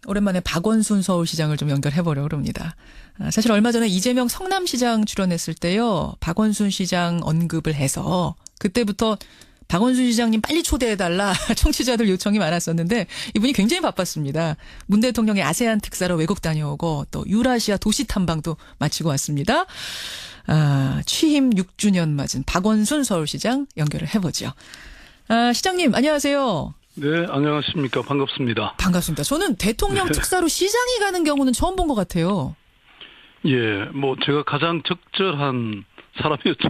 오랜만에 박원순 서울시장을 좀 연결해보려고 합니다. 사실 얼마 전에 이재명 성남시장 출연했을 때요. 박원순 시장 언급을 해서 그때부터 박원순 시장님 빨리 초대해달라 청취자들 요청이 많았었는데 이분이 굉장히 바빴습니다. 문 대통령의 아세안 특사로 외국 다녀오고 또 유라시아 도시 탐방도 마치고 왔습니다. 취임 6주년 맞은 박원순 서울시장 연결을 해보죠. 시장님 안녕하세요. 네, 안녕하십니까. 반갑습니다. 반갑습니다. 저는 대통령 특사로 시장이 가는 경우는 처음 본 것 같아요. 예, 뭐 제가 가장 적절한 사람이었죠.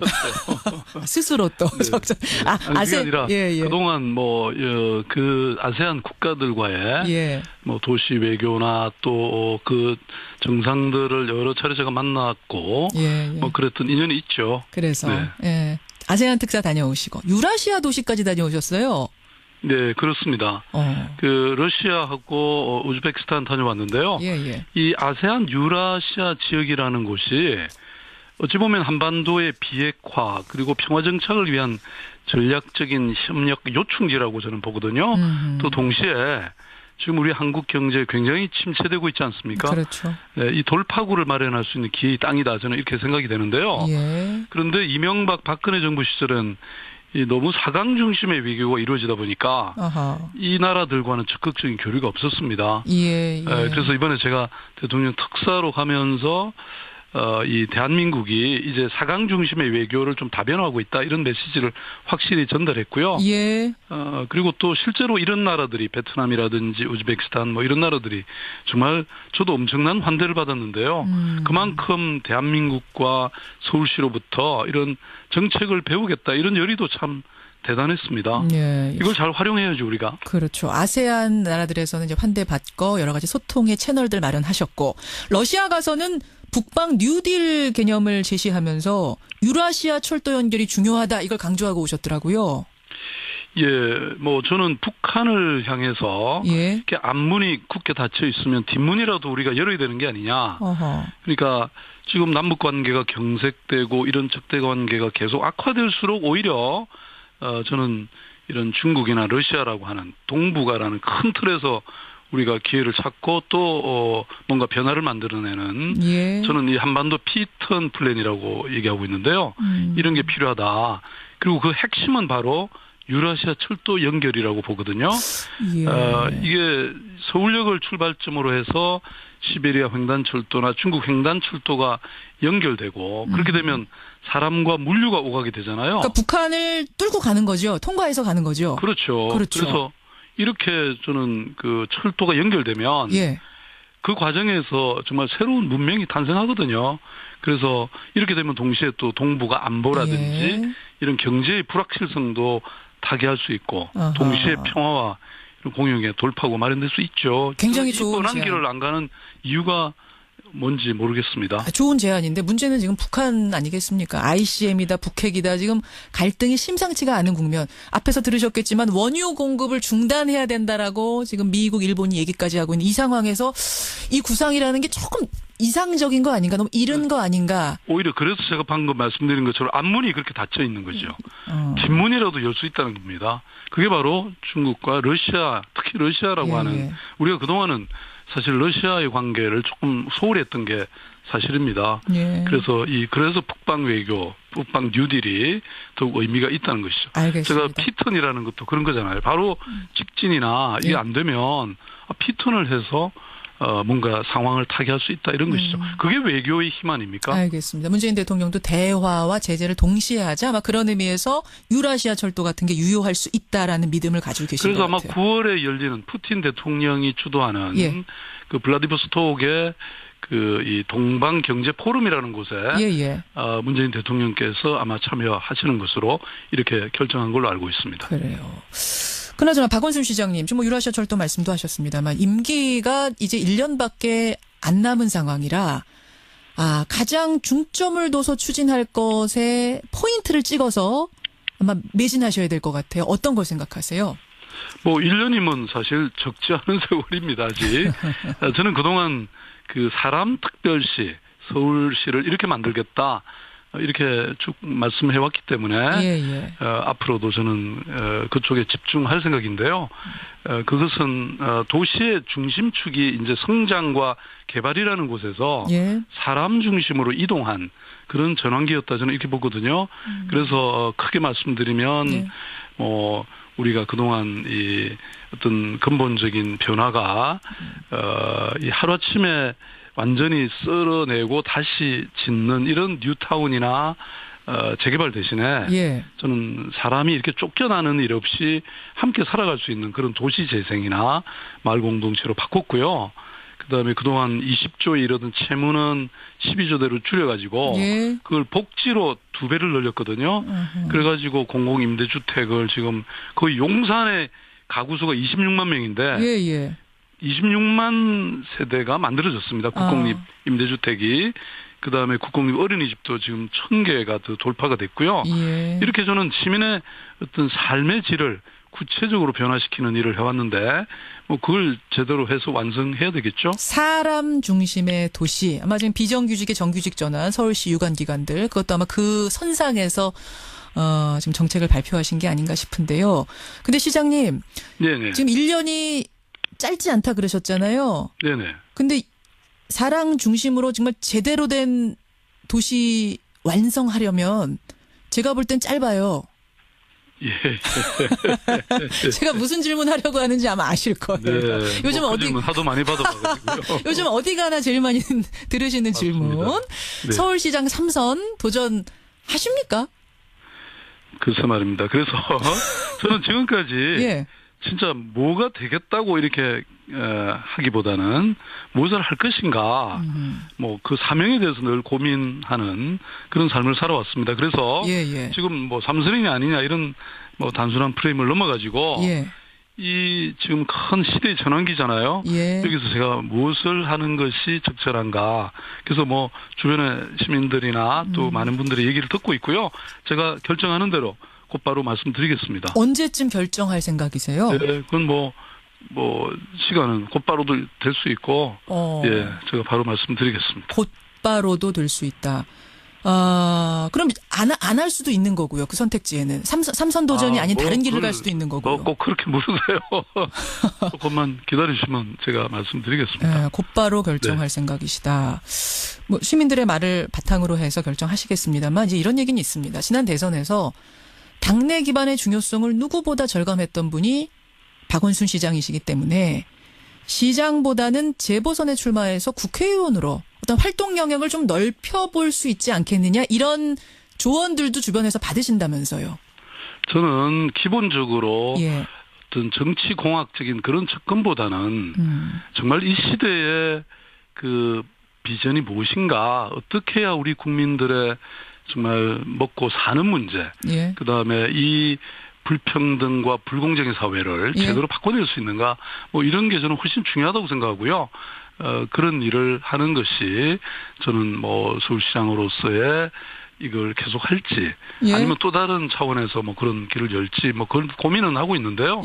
스스로 또 적절. 그게 아니라 그동안 그 아세안 국가들과의 뭐 도시 외교나 또 그 정상들을 여러 차례 제가 만났고 뭐 그랬던 인연이 있죠. 그래서 아세안 특사 다녀오시고 유라시아 도시까지 다녀오셨어요. 네, 그렇습니다. 그 러시아하고 우즈베키스탄 다녀왔는데요. 이 아세안 유라시아 지역이라는 곳이 어찌 보면 한반도의 비핵화 그리고 평화 정착을 위한 전략적인 협력 요충지라고 저는 보거든요. 또 동시에 지금 우리 한국 경제 굉장히 침체되고 있지 않습니까? 그렇죠. 네, 이 돌파구를 마련할 수 있는 기회의 땅이다. 저는 이렇게 생각이 되는데요. 그런데 이명박 박근혜 정부 시절은 이 너무 사강 중심의 외교가 이루어지다 보니까 이 나라들과는 적극적인 교류가 없었습니다. 그래서 이번에 제가 대통령 특사로 가면서 이 대한민국이 이제 사강 중심의 외교를 좀 다변화하고 있다 이런 메시지를 확실히 전달했고요. 그리고 또 실제로 이런 나라들이 베트남이라든지 우즈베키스탄 뭐 이런 나라들이 정말 저도 엄청난 환대를 받았는데요. 그만큼 대한민국과 서울시로부터 이런 정책을 배우겠다 이런 열의도 참 대단했습니다. 이걸 잘 활용해야죠 우리가. 그렇죠. 아세안 나라들에서는 이제 환대받고 여러 가지 소통의 채널들 마련하셨고 러시아 가서는 북방 뉴딜 개념을 제시하면서 유라시아 철도 연결이 중요하다 이걸 강조하고 오셨더라고요. 뭐 저는 북한을 향해서 이렇게 앞문이 굳게 닫혀 있으면 뒷문이라도 우리가 열어야 되는 게 아니냐. 그러니까 지금 남북 관계가 경색되고 이런 적대 관계가 계속 악화될수록 오히려 저는 이런 중국이나 러시아라고 하는 동북아라는 큰 틀에서 우리가 기회를 찾고 또 뭔가 변화를 만들어내는 저는 이 한반도 피턴 플랜이라고 얘기하고 있는데요. 이런 게 필요하다. 그리고 그 핵심은 바로 유라시아 철도 연결이라고 보거든요. 이게 서울역을 출발점으로 해서 시베리아 횡단철도나 중국 횡단철도가 연결되고 그렇게 되면 사람과 물류가 오가게 되잖아요. 그러니까 북한을 뚫고 가는 거죠. 통과해서 가는 거죠. 그렇죠. 그래서 이렇게 저는 그 철도가 연결되면 그 과정에서 정말 새로운 문명이 탄생하거든요. 그래서 이렇게 되면 동시에 또 동북아 안보라든지 이런 경제의 불확실성도 타개할 수 있고 동시에 평화와 이런 공용의 돌파구 마련될 수 있죠. 굉장히 좋은 뻔한 길을 안 가는 이유가 뭔지 모르겠습니다. 좋은 제안인데 문제는 지금 북한 아니겠습니까? ICM이다 북핵이다 지금 갈등이 심상치가 않은 국면. 앞에서 들으셨겠지만 원유 공급을 중단해야 된다라고 지금 미국, 일본이 얘기까지 하고 있는 이 상황에서 이 구상이라는 게 조금 이상적인 거 아닌가? 너무 이른 거 아닌가? 오히려 그래서 제가 방금 말씀드린 것처럼 앞문이 그렇게 닫혀 있는 거죠. 뒷문이라도 열 수 있다는 겁니다. 그게 바로 중국과 러시아, 특히 러시아라고 하는 우리가 그동안은 사실 러시아의 관계를 조금 소홀히 했던 게 사실입니다. 그래서 북방 외교, 북방 뉴딜이 더욱 의미가 있다는 것이죠. 알겠습니다. 제가 피턴이라는 것도 그런 거잖아요. 바로 직진이나 이게 안 되면 피턴을 해서 뭔가 상황을 타개할 수 있다 이런 것이죠. 그게 외교의 힘 아닙니까? 알겠습니다. 문재인 대통령도 대화와 제재를 동시에 하자 아마 그런 의미에서 유라시아 철도 같은 게 유효할 수 있다라는 믿음을 가지고 계신 것 같아요. 그래서 아마 9월에 열리는 푸틴 대통령이 주도하는 그 블라디보스톡의 그 이 동방 경제 포럼이라는 곳에 문재인 대통령께서 아마 참여하시는 것으로 이렇게 결정한 걸로 알고 있습니다. 그래요. 그나저나 박원순 시장님 지금 뭐 유라시아 철도 말씀도 하셨습니다만 임기가 이제 1년밖에 안 남은 상황이라 가장 중점을 둬서 추진할 것에 포인트를 찍어서 아마 매진하셔야 될 것 같아요. 어떤 걸 생각하세요? 뭐 1년이면 사실 적지 않은 세월입니다. 아직. 저는 그동안 그 사람 특별시 서울시를 이렇게 만들겠다. 이렇게 쭉 말씀해왔기 때문에 앞으로도 저는 그쪽에 집중할 생각인데요. 그것은 도시의 중심축이 이제 성장과 개발이라는 곳에서 사람 중심으로 이동한 그런 전환기였다 저는 이렇게 보거든요. 그래서 크게 말씀드리면 우리가 그동안 이 어떤 근본적인 변화가 이 하루아침에 완전히 쓸어내고 다시 짓는 이런 뉴타운이나 재개발 대신에 저는 사람이 이렇게 쫓겨나는 일 없이 함께 살아갈 수 있는 그런 도시 재생이나 마을 공동체로 바꿨고요. 그다음에 그동안 20조에 이르던 채무는 12조대로 줄여가지고 그걸 복지로 2배를 늘렸거든요. 그래가지고 공공임대주택을 지금 거의 용산의 가구수가 26만 명인데 26만 세대가 만들어졌습니다. 국공립 임대주택이. 그다음에 국공립 어린이집도 지금 1000개가 더 돌파가 됐고요. 이렇게 저는 시민의 어떤 삶의 질을 구체적으로 변화시키는 일을 해왔는데 뭐 그걸 제대로 해서 완성해야 되겠죠. 사람 중심의 도시. 아마 지금 비정규직의 정규직 전환, 서울시 유관기관들 그것도 아마 그 선상에서 지금 정책을 발표하신 게 아닌가 싶은데요. 근데 시장님, 지금 1년이 짧지 않다 그러셨잖아요. 근데 사람 중심으로 정말 제대로 된 도시 완성하려면 제가 볼 땐 짧아요. 제가 무슨 질문 하려고 하는지 아마 아실 거예요. 요즘 그 질문 하도 많이 받아가지고요. 요즘 어디 가나 제일 많이 들으시는 질문. 서울시장 3선 도전하십니까? 글쎄 말입니다. 그래서 저는 지금까지 진짜 뭐가 되겠다고 이렇게 하기보다는 무엇을 할 것인가 뭐 그 사명에 대해서 늘 고민하는 그런 삶을 살아왔습니다. 그래서 지금 뭐 삼선이냐 아니냐 이런 뭐 단순한 프레임을 넘어가지고 이 지금 큰 시대의 전환기잖아요. 여기서 제가 무엇을 하는 것이 적절한가. 그래서 뭐 주변의 시민들이나 또 많은 분들의 얘기를 듣고 있고요. 제가 결정하는 대로 곧바로 말씀드리겠습니다. 언제쯤 결정할 생각이세요? 그건 뭐 시간은 곧바로도 될 수 있고, 제가 바로 말씀드리겠습니다. 곧바로도 될 수 있다. 그럼 안 할 수도 있는 거고요. 그 선택지에는 삼선 도전이 아닌 다른 길을 갈 수도 있는 거고요. 꼭 그렇게 물으세요. 조금만 기다리시면 제가 말씀드리겠습니다. 곧바로 결정할 생각이시다. 뭐 시민들의 말을 바탕으로 해서 결정하시겠습니다만 이제 이런 얘기는 있습니다. 지난 대선에서 당내 기반의 중요성을 누구보다 절감했던 분이 박원순 시장이시기 때문에 시장보다는 재보선에 출마해서 국회의원으로 어떤 활동 영역을 좀 넓혀볼 수 있지 않겠느냐 이런 조언들도 주변에서 받으신다면서요. 저는 기본적으로 어떤 정치공학적인 그런 접근보다는 정말 이 시대의 그 비전이 무엇인가, 어떻게 해야 우리 국민들의 정말 먹고 사는 문제, 그다음에 이 불평등과 불공정의 사회를 제대로 바꿔낼 수 있는가, 뭐 이런 게 저는 훨씬 중요하다고 생각하고요. 그런 일을 하는 것이 저는 뭐 서울시장으로서의 이걸 계속 할지 아니면 또 다른 차원에서 뭐 그런 길을 열지 뭐 그런 고민은 하고 있는데요.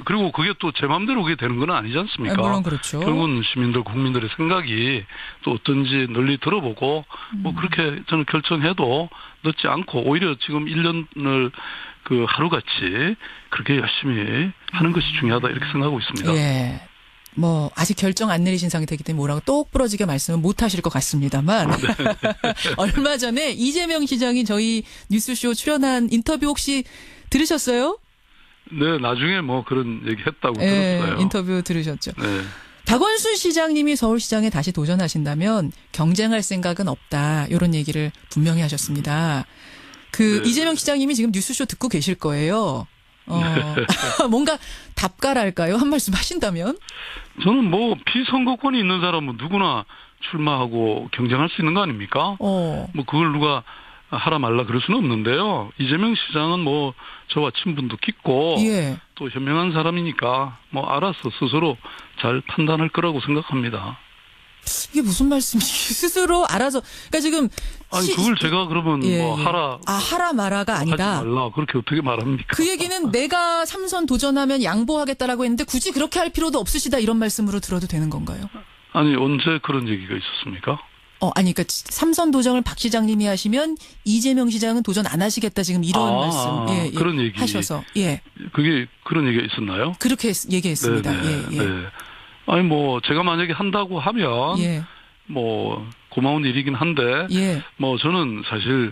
그리고 그게 또 제 마음대로 그게 되는 건 아니지 않습니까? 물론 그렇죠. 결국은 시민들 국민들의 생각이 또 어떤지 널리 들어보고 뭐 그렇게 저는 결정해도 늦지 않고 오히려 지금 1년을 그 하루같이 그렇게 열심히 하는 것이 중요하다 이렇게 생각하고 있습니다. 뭐 아직 결정 안 내리신 상태이기 때문에 뭐라고 똑 부러지게 말씀은 못 하실 것 같습니다만 얼마 전에 이재명 시장이 저희 뉴스쇼 출연한 인터뷰 혹시 들으셨어요? 네, 나중에 뭐 그런 얘기 했다고 들었어요. 인터뷰 들으셨죠? 박원순 시장님이 서울시장에 다시 도전하신다면 경쟁할 생각은 없다 이런 얘기를 분명히 하셨습니다. 이재명 시장님이 지금 뉴스쇼 듣고 계실 거예요. 뭔가 답가랄까요? 한 말씀 하신다면? 저는 뭐 피선거권이 있는 사람은 누구나 출마하고 경쟁할 수 있는 거 아닙니까? 뭐 그걸 누가 하라 말라 그럴 수는 없는데요. 이재명 시장은 뭐 저와 친분도 깊고 또 현명한 사람이니까 뭐 알아서 스스로 잘 판단할 거라고 생각합니다. 이게 무슨 말씀이지? 스스로 알아서. 그러니까 지금. 그걸 제가 그러면 뭐 하라. 하라 마라가 아니다. 하지 말라. 그렇게 어떻게 말합니까? 그 얘기는 내가 3선 도전하면 양보하겠다라고 했는데 굳이 그렇게 할 필요도 없으시다 이런 말씀으로 들어도 되는 건가요? 아니, 언제 그런 얘기가 있었습니까? 아니, 그러니까 삼선 도정을 박 시장님이 하시면 이재명 시장은 도전 안 하시겠다 지금 이런 말씀. 예, 그런 얘기 하셔서. 예. 그게 그런 얘기가 있었나요? 그렇게 얘기했습니다. 네네, 예. 네. 아니 뭐 제가 만약에 한다고 하면 예. 뭐 고마운 일이긴 한데 예. 뭐 저는 사실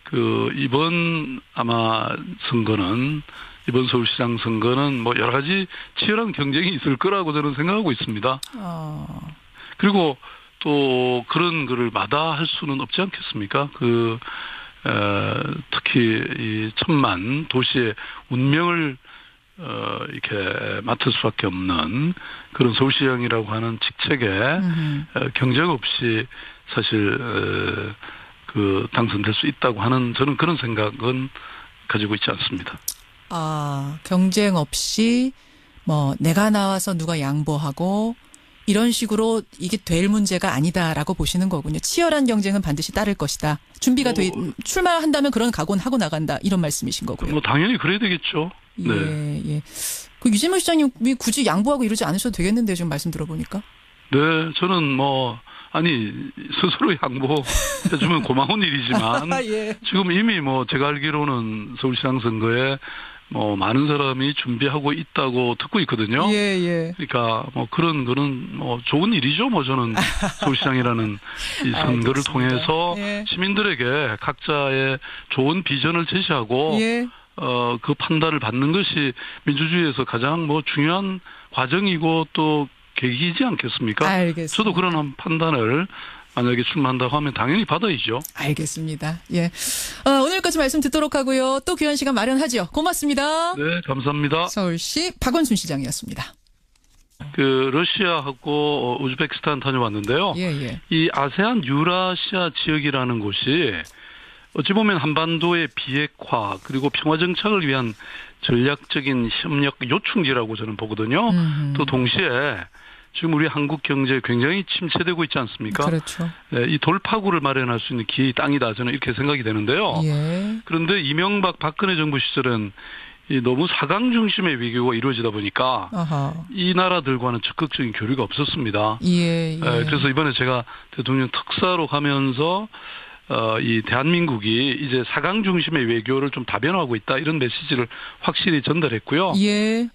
그 이번 아마 선거는 이번 서울시장 선거는 뭐 여러 가지 치열한 경쟁이 있을 거라고 저는 생각하고 있습니다. 그리고 또 그런 거를 마다할 수는 없지 않겠습니까? 특히 이 천만 도시의 운명을 이렇게 맡을 수밖에 없는 그런 서울시장이라고 하는 직책에 경쟁 없이 사실 당선될 수 있다고 하는 저는 그런 생각은 가지고 있지 않습니다. 경쟁 없이 뭐 내가 나와서 누가 양보하고 이런 식으로 이게 될 문제가 아니다라고 보시는 거군요. 치열한 경쟁은 반드시 따를 것이다. 준비가 출마한다면 그런 각오는 하고 나간다. 이런 말씀이신 거고요. 뭐 당연히 그래야 되겠죠. 네. 예. 그 유재명 시장님이 굳이 양보하고 이러지 않으셔도 되겠는데요. 지금 말씀 들어보니까. 네, 저는 스스로 양보해주면 고마운 일이지만 예. 지금 이미 제가 알기로는 서울시장 선거에 많은 사람이 준비하고 있다고 듣고 있거든요. 예. 그러니까 그런 거는 좋은 일이죠. 저는 서울시장이라는 이 선거를 통해서 시민들에게 각자의 좋은 비전을 제시하고 그 판단을 받는 것이 민주주의에서 가장 중요한 과정이고 또 계기이지 않겠습니까? 알겠습니다. 저도 그런 판단을 만약에 출마한다고 하면 당연히 받아야죠. 알겠습니다. 예. 오늘까지 말씀 듣도록 하고요. 또 귀한 시간 마련하죠. 고맙습니다. 네, 감사합니다. 서울시 박원순 시장이었습니다. 러시아하고 우즈베키스탄 다녀왔는데요. 예. 이 아세안 유라시아 지역이라는 곳이 어찌 보면 한반도의 비핵화 그리고 평화 정착을 위한 전략적인 협력 요충지라고 저는 보거든요. 또 동시에 지금 우리 한국 경제 굉장히 침체되고 있지 않습니까? 그렇죠. 네, 이 돌파구를 마련할 수 있는 기회의 땅이다. 저는 이렇게 생각이 되는데요. 예. 그런데 이명박 박근혜 정부 시절은 너무 사강 중심의 외교가 이루어지다 보니까 이 나라들과는 적극적인 교류가 없었습니다. 예. 그래서 이번에 제가 대통령 특사로 가면서 이 대한민국이 이제 사강 중심의 외교를 좀 다변화하고 있다 이런 메시지를 확실히 전달했고요. 예.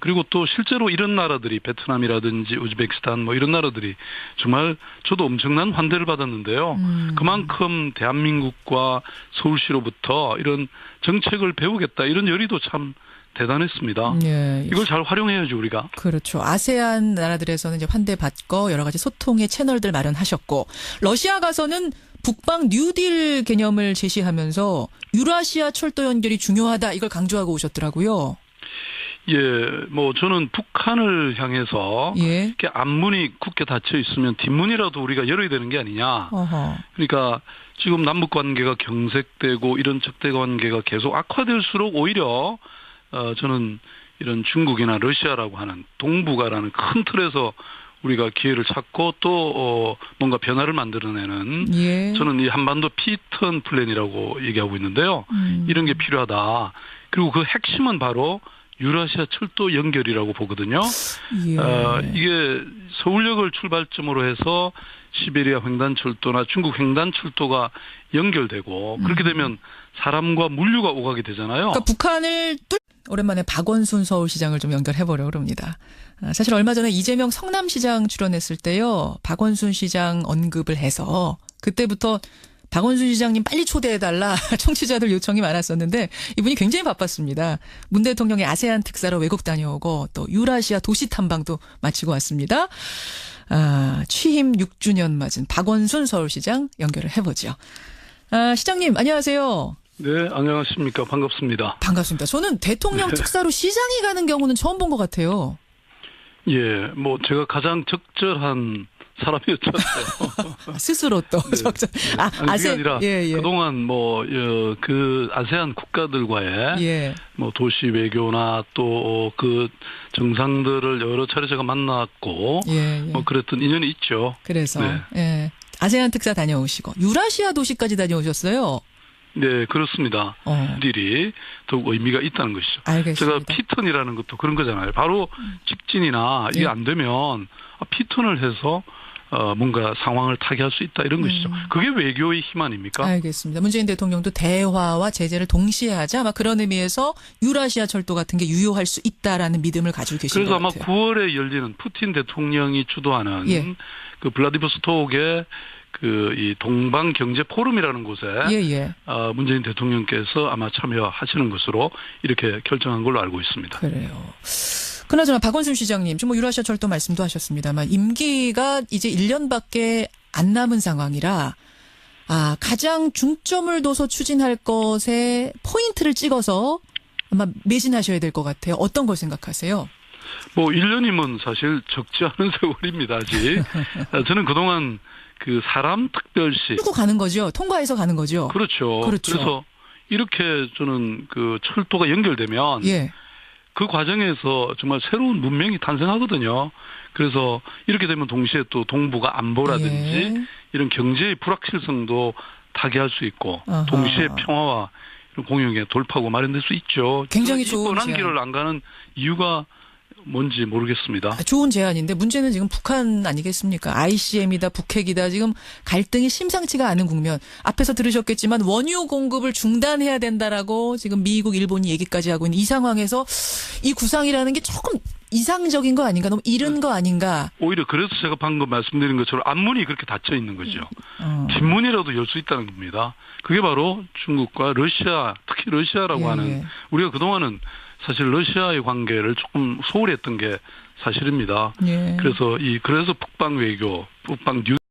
그리고 또 실제로 이런 나라들이 베트남이라든지 우즈베키스탄 이런 나라들이 정말 저도 엄청난 환대를 받았는데요. 그만큼 대한민국과 서울시로부터 이런 정책을 배우겠다 이런 열의도 참 대단했습니다. 예. 이걸 잘 활용해야죠, 우리가. 그렇죠. 아세안 나라들에서는 이제 환대받고 여러 가지 소통의 채널들 마련하셨고 러시아 가서는 북방 뉴딜 개념을 제시하면서 유라시아 철도 연결이 중요하다 이걸 강조하고 오셨더라고요. 예, 저는 북한을 향해서 이렇게 앞문이 굳게 닫혀 있으면 뒷문이라도 우리가 열어야 되는 게 아니냐. 그러니까 지금 남북 관계가 경색되고 이런 적대 관계가 계속 악화될수록 오히려 저는 이런 중국이나 러시아라고 하는 동북아라는 큰 틀에서 우리가 기회를 찾고 또 뭔가 변화를 만들어내는 저는 이 한반도 피턴 플랜이라고 얘기하고 있는데요. 이런 게 필요하다. 그리고 그 핵심은 바로 유라시아 철도 연결이라고 보거든요. 이게 서울역을 출발점으로 해서 시베리아 횡단철도나 중국 횡단철도가 연결되고 그렇게 되면 사람과 물류가 오가게 되잖아요. 그러니까 북한을 오랜만에 박원순 서울시장을 좀 연결해보려고 합니다. 사실 얼마 전에 이재명 성남시장 출연했을 때요. 박원순 시장 언급을 해서 그때부터 박원순 시장님 빨리 초대해달라 청취자들 요청이 많았었는데 이분이 굉장히 바빴습니다. 문 대통령의 아세안 특사로 외국 다녀오고 또 유라시아 도시 탐방도 마치고 왔습니다. 취임 6주년 맞은 박원순 서울시장 연결을 해보죠. 시장님 안녕하세요. 네, 안녕하십니까. 반갑습니다. 반갑습니다. 저는 대통령 특사로 시장이 가는 경우는 처음 본 것 같아요. 예, 제가 가장 적절한 사람이었죠. 스스로 또 적절. 그게 아니라 그동안 그 아세안 국가들과의 도시 외교나 또 그 정상들을 여러 차례 제가 만났고 그랬던 인연이 있죠. 그래서 아세안 특사 다녀오시고 유라시아 도시까지 다녀오셨어요. 네, 그렇습니다. 일이 더욱 의미가 있다는 것이죠. 알겠습니다. 제가 피턴이라는 것도 그런 거잖아요. 바로 직진이나 이게 안 되면 피턴을 해서 뭔가 상황을 타개할 수 있다 이런 것이죠. 그게 외교의 힘 아닙니까? 알겠습니다. 문재인 대통령도 대화와 제재를 동시에 하자 아마 그런 의미에서 유라시아 철도 같은 게 유효할 수 있다라는 믿음을 가지고 계신 것 같아요. 그래서 아마 9월에 열리는 푸틴 대통령이 주도하는 예. 그 블라디보스톡의 이 동방 경제 포럼이라는 곳에 예. 문재인 대통령께서 아마 참여하시는 것으로 이렇게 결정한 걸로 알고 있습니다. 그래요. 그나저나 박원순 시장님, 지금 뭐 유라시아 철도 말씀도 하셨습니다만 임기가 이제 1년밖에 안 남은 상황이라 가장 중점을 둬서 추진할 것에 포인트를 찍어서 아마 매진하셔야 될 것 같아요. 어떤 걸 생각하세요? 뭐 1년이면 사실 적지 않은 세월입니다. 아직. 저는 그동안 그 사람 특별시 끌고 가는 거죠. 통과해서 가는 거죠. 그렇죠. 그래서 이렇게 저는 그 철도가 연결되면 예. 그 과정에서 정말 새로운 문명이 탄생하거든요. 그래서 이렇게 되면 동시에 또 동북아 안보라든지 이런 경제의 불확실성도 타개할 수 있고 동시에 평화와 이런 공용의 돌파구 마련될 수 있죠. 굉장히 좋은 뻔한 길을 안 가는 이유가 뭔지 모르겠습니다. 좋은 제안인데 문제는 지금 북한 아니겠습니까? ICM이다 북핵이다 지금 갈등이 심상치가 않은 국면. 앞에서 들으셨겠지만 원유 공급을 중단해야 된다라고 지금 미국, 일본이 얘기까지 하고 있는 이 상황에서 이 구상이라는 게 조금 이상적인 거 아닌가? 너무 이른 거 아닌가? 오히려 그래서 제가 방금 말씀드린 것처럼 앞문이 그렇게 닫혀 있는 거죠. 뒷문이라도 열 수 있다는 겁니다. 그게 바로 중국과 러시아, 특히 러시아라고 하는 우리가 그동안은 사실 러시아의 관계를 조금 소홀히 했던 게 사실입니다. 그래서 그래서 북방 외교, 북방 뉴